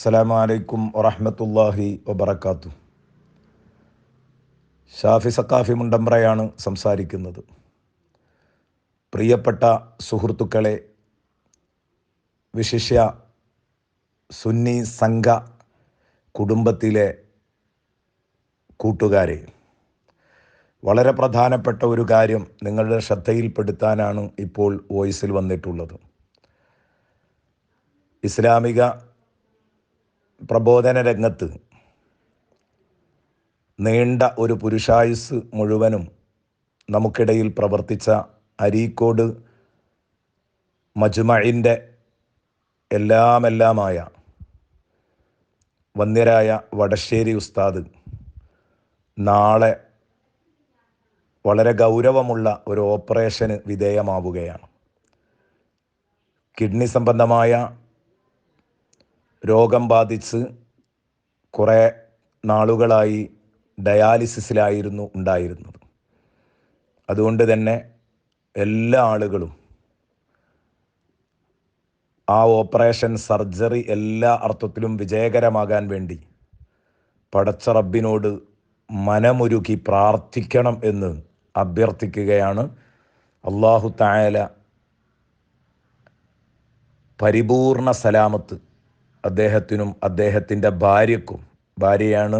അസ്സലാമു അലൈക്കും വറഹ്മത്തുള്ളാഹി വബറകാതുഹു. ഷാഫി സഖാഫി മുണ്ടമ്പ്രയാണ് സംസാരിക്കുന്നത്. പ്രിയപ്പെട്ട സുഹൃത്തുക്കളെ, വിശിഷ്യ സുന്നി സംഘ കുടുംബത്തിലെ കൂട്ടുകാരെ, വളരെ പ്രധാനപ്പെട്ട ഒരു കാര്യം നിങ്ങളുടെ ശ്രദ്ധയിൽപ്പെടുത്താനാണ് ഇപ്പോൾ വോയിസിൽ വന്നിട്ടുള്ളത്. ഇസ്ലാമിക പ്രബോധന രംഗത്ത് നീണ്ട ഒരു പുരുഷായുസ് മുഴുവനും നമുക്കിടയിൽ പ്രവർത്തിച്ച അരീക്കോട് മജ്മഇൻ്റെ എല്ലാമായ വന്ദ്യരായ വടശ്ശേരി ഉസ്താദ് നാളെ വളരെ ഗൗരവമുള്ള ഒരു ഓപ്പറേഷന് വിധേയമാവുകയാണ്. കിഡ്നി സംബന്ധമായ രോഗം ബാധിച്ച് കുറേ നാളുകളായി ഡയാലിസിസിലായിരുന്നു ഉണ്ടായിരുന്നത്. അതുകൊണ്ട് തന്നെ എല്ലാ ആളുകളും ആ ഓപ്പറേഷൻ സർജറി എല്ലാ അർത്ഥത്തിലും വിജയകരമാകാൻ വേണ്ടി പടച്ച റബ്ബിനോട് മനമുരുകി പ്രാർത്ഥിക്കണം എന്ന് അഭ്യർത്ഥിക്കുകയാണ്. അല്ലാഹു തആല പരിപൂർണ സലാമത്ത് അദ്ദേഹത്തിനും അദ്ദേഹത്തിൻ്റെ ഭാര്യക്കും, ഭാര്യയാണ്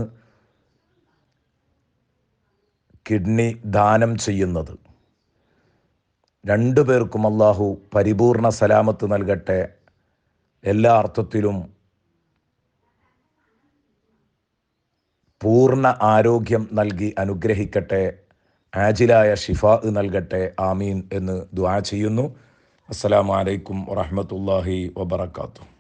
കിഡ്നി ദാനം ചെയ്യുന്നത്, രണ്ടു പേർക്കും അല്ലാഹു പരിപൂർണ സലാമത്ത് നൽകട്ടെ, എല്ലാ അർത്ഥത്തിലും പൂർണ്ണ ആരോഗ്യം നൽകി അനുഗ്രഹിക്കട്ടെ, ആജിലായ ഷിഫാ നൽകട്ടെ, ആമീൻ എന്ന് ദുആ ചെയ്യുന്നു. അസ്സലാമു അലൈക്കും വറഹ്മത്തുള്ളാഹി വബറകാതുഹു.